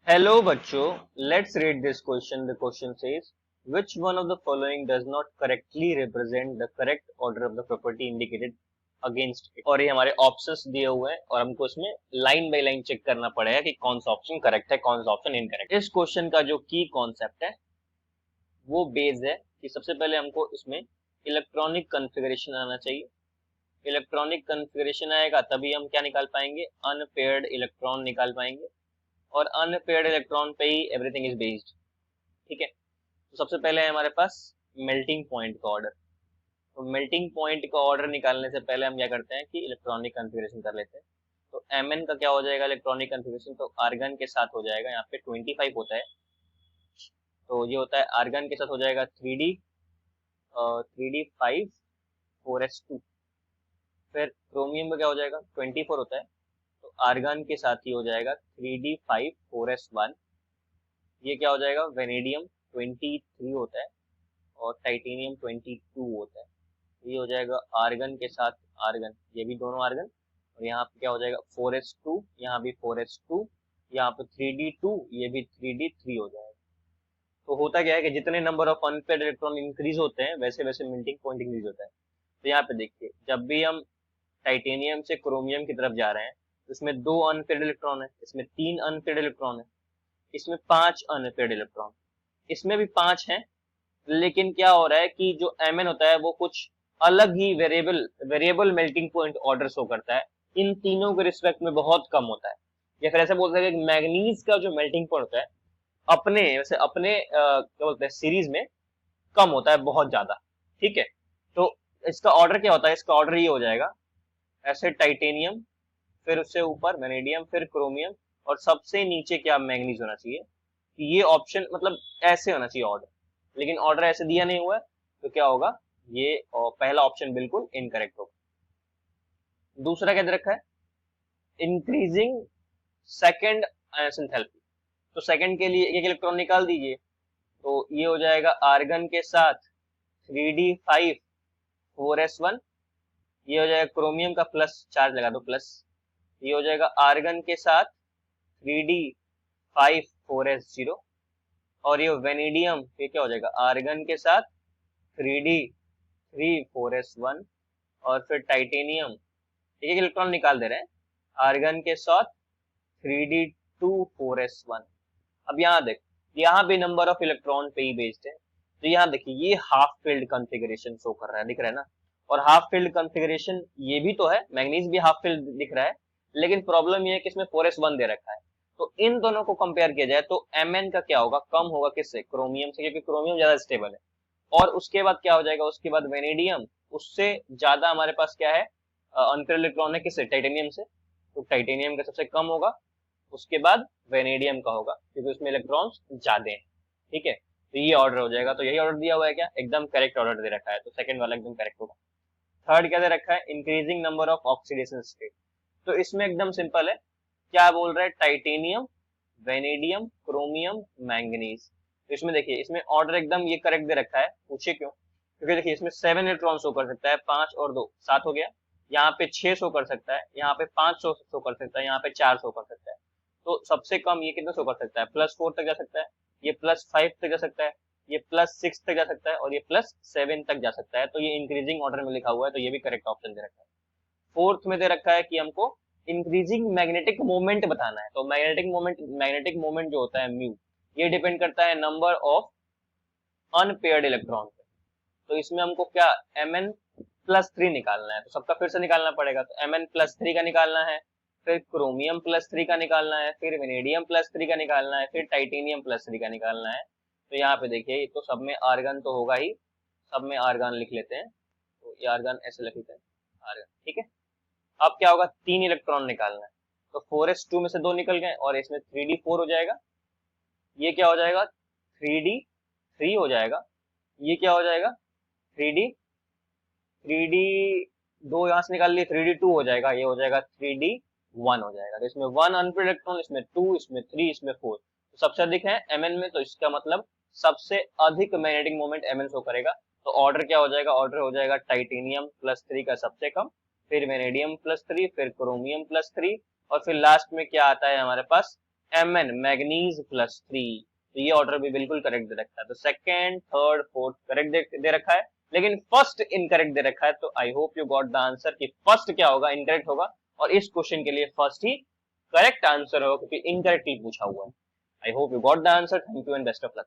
Hello बच्चों, let's read this question. The question says which one of the following does not correctly represent the correct order of the property indicated against it. और ये हमारे options दिए हुए हैं और हमको इसमें लाइन बाय लाइन चेक करना पड़ेगा कि कौन सा ऑप्शन करेक्ट है, कौन सा ऑप्शन इनकरेक्ट. इस क्वेश्चन का जो की कॉन्सेप्ट है वो बेस है कि सबसे पहले हमको इसमें इलेक्ट्रॉनिक कॉन्फ़िगरेशन आना चाहिए. इलेक्ट्रॉनिक कॉन्फ़िगरेशन आएगा तभी हम क्या निकाल पाएंगे, अनपेयर्ड इलेक्ट्रॉन निकाल पाएंगे. और अनपेयर्ड इलेक्ट्रॉन पे ही एवरीथिंग इज बेस्ड. ठीक है, तो सबसे पहले है हमारे पास मेल्टिंग पॉइंट का ऑर्डर. तो मेल्टिंग पॉइंट का ऑर्डर निकालने से पहले हम क्या करते हैं कि इलेक्ट्रॉनिक कॉन्फ़िगरेशन कर लेते हैं. तो Mn का क्या हो जाएगा इलेक्ट्रॉनिक कॉन्फ़िगरेशन, तो आर्गन के साथ हो जाएगा. यहाँ पे 25 होता है, तो ये होता है आर्गन के साथ हो जाएगा 3d 5 4s2. फिर क्रोमियम का क्या हो जाएगा 24 होता है, तो आर्गन के साथ ही हो जाएगा 3d 5 4s1. ये क्या हो जाएगा वेनेडियम 23 होता है और टाइटेनियम 22 होता है. ये हो जाएगा आर्गन के साथ आर्गन, ये भी दोनों आर्गन. और यहाँ पे क्या हो जाएगा 4s2, यहाँ भी 4s2, यहाँ पे 3d2, ये भी 3d3 हो जाएगा. तो होता क्या है कि जितने number of unpaired electron increase होते हैं वैसे वैसे मेल्टिंग पॉइंट इंक्रीज होता है. तो यहाँ पे देखिए, जब भी हम टाइटेनियम से क्रोमियम की तरफ जा रहे हैं तो इसमें 2 अनपेयर्ड इलेक्ट्रॉन है, इसमें 3 अनपेयर्ड इलेक्ट्रॉन है, इसमें 5 अनपेयर्ड इलेक्ट्रॉन, इसमें भी 5 हैं. लेकिन क्या हो रहा है कि जो Mn होता है वो कुछ अलग ही variable melting point order show करता है. इन तीनों के रिस्पेक्ट में बहुत कम होता है. या फिर ऐसा बोल सकते हैं कि मैग्नीज का जो मेल्टिंग पॉइंट होता है अपने क्या बोलते हैं सीरीज में कम होता है बहुत ज्यादा. ठीक है, तो इसका ऑर्डर क्या होता है, इसका ऑर्डर ये हो जाएगा ऐसे टाइटेनियम, फिर उससे ऊपर वेनेडियम, फिर क्रोमियम, और सबसे नीचे क्या मैग्नीज होना चाहिए. ये ऑप्शन मतलब ऐसे होना चाहिए ऑर्डर, लेकिन ऑर्डर ऐसे दिया नहीं हुआ है. तो क्या होगा, ये पहला ऑप्शन बिल्कुल इनकरेक्ट होगा. दूसरा क्या दे रखा है, इंक्रीजिंग सेकंड आयन एंथैल्पी. तो सेकंड के लिए एक इलेक्ट्रॉन निकाल दीजिए. तो ये हो जाएगा आर्गन के साथ 3d 5 4s1. ये हो जाएगा क्रोमियम का प्लस चार्ज लगा दो प्लस. ये हो जाएगा आर्गन के साथ 3d 5 4s0. और ये वेनेडियम ये क्या हो जाएगा आर्गन के साथ 3d 3 4s1. और फिर टाइटेनियम एक एक इलेक्ट्रॉन निकाल दे रहे हैं आर्गन के साथ 3d 2 4s1. अब यहाँ देख, यहाँ भी नंबर ऑफ इलेक्ट्रॉन पे ही बेस्ड है. तो यहाँ देखिए ये हाफ फील्ड कॉन्फ़िगरेशन शो कर रहा है, दिख रहा है ना. और हाफ फील्ड कॉन्फ़िगरेशन ये भी तो है, मैग्नीज भी हाफ फील्ड दिख रहा है. लेकिन प्रॉब्लम ये है कि इसमें 4s1 दे रखा है. तो इन दोनों को कंपेयर किया जाए तो Mn का क्या होगा, कम होगा किससे, क्रोमियम से, क्योंकि क्रोमियम ज्यादा स्टेबल है. और उसके बाद क्या हो जाएगा, उसके बाद वेनेडियम, उससे ज्यादा हमारे पास क्या है अनपेयर्ड इलेक्ट्रॉन है किससे, टाइटेनियम से. तो टाइटेनियम का सबसे कम होगा, उसके बाद वेनेडियम का होगा क्योंकि उसमें इलेक्ट्रॉन्स ज्यादा हैं. ठीक है, तो ये ऑर्डर हो जाएगा. तो यही ऑर्डर दिया हुआ है, क्या एकदम करेक्ट ऑर्डर दे रखा है, तो सेकंड वाला एकदम करेक्ट होगा. थर्ड क्या दे रखा है, increasing number of oxidation state. तो इसमें एकदम सिंपल है, क्या बोल रहा है, टाइटेनियम, वेनेडियम, क्रोमियम, मैंगनीज. तो इसमें देखिए, इसमें ऑर्डर एकदम ये करेक्ट दे रखा है. पूछिए क्यों, क्योंकि देखिए इसमें 7 इलेक्ट्रॉन शो कर सकता है, 5 और 2 7 हो गया. यहाँ पे 6 शो कर सकता है, यहाँ पे 5 शो कर सकता है, यहाँ पे 4 शो कर सकता है. तो सबसे कम ये कितना शो कर सकता है, +4 तक जा सकता है, ये +5 तक जा सकता है, ये +6 तक जा सकता है, और ये +7 तक जा सकता है. तो ये इंक्रीजिंग ऑर्डर में लिखा हुआ है, तो ये भी करेक्ट ऑप्शन दे रखा है. फोर्थ में दे रखा है कि हमको इंक्रीजिंग मैग्नेटिक मोमेंट बताना है. तो मैग्नेटिक मोमेंट जो होता है म्यू, ये डिपेंड करता है नंबर ऑफ अनपेयर्ड इलेक्ट्रॉन पे. तो इसमें हमको क्या Mn+3 निकालना है, तो सबका फिर से निकालना पड़ेगा. तो Mn+3 का निकालना है, फिर क्रोमियम+3 का निकालना है, फिर वेनेडियम+3 का निकालना है, फिर टाइटेनियम+3 का निकालना है. तो यहाँ पे देखिए, तो सब में आर्गन तो होगा ही, सब में आर्गन लिख लेते हैं. तो ये आर्गन ऐसे लिख लेते हैं आर्गन. ठीक है, अब क्या होगा, 3 इलेक्ट्रॉन निकालना है. तो 4s2 में से 2 निकल गए और इसमें 3d4 हो जाएगा. ये क्या हो जाएगा 3d3 हो जाएगा. ये क्या हो जाएगा 3d 2 यहाँ से निकाल लिए, 3d2 हो जाएगा. ये हो जाएगा 3d1 हो जाएगा. तो इसमें 1 अनपेयर्ड इलेक्ट्रॉन, इसमें 2, इसमें 3, इसमें 4. तो सबसे अधिक है Mn में, तो इसका मतलब सबसे अधिक मैग्नेटिक मोमेंट Mn शो करेगा. तो ऑर्डर क्या हो जाएगा, ऑर्डर हो जाएगा टाइटेनियम+3 का सबसे कम, फिर वेनेडियम+3, फिर क्रोमियम+3, और फिर लास्ट में क्या आता है हमारे पास Mn मैग्नीज +3, तो ये ऑर्डर भी बिल्कुल करेक्ट दे रखा है। तो second, third, fourth correct they रखा है, लेकिन फर्स्ट इनकरेक्ट दे रखा है। तो I hope you got the answer कि फर्स्ट क्या होगा, इनकरेक्ट होगा, और इस क्वेश्चन के लिए फर्स्ट ही करेक्ट आंसर होगा क्योंकि इनकरेक्टली पूछा हुआ है। I hope you got the answer. Thank you and best of luck.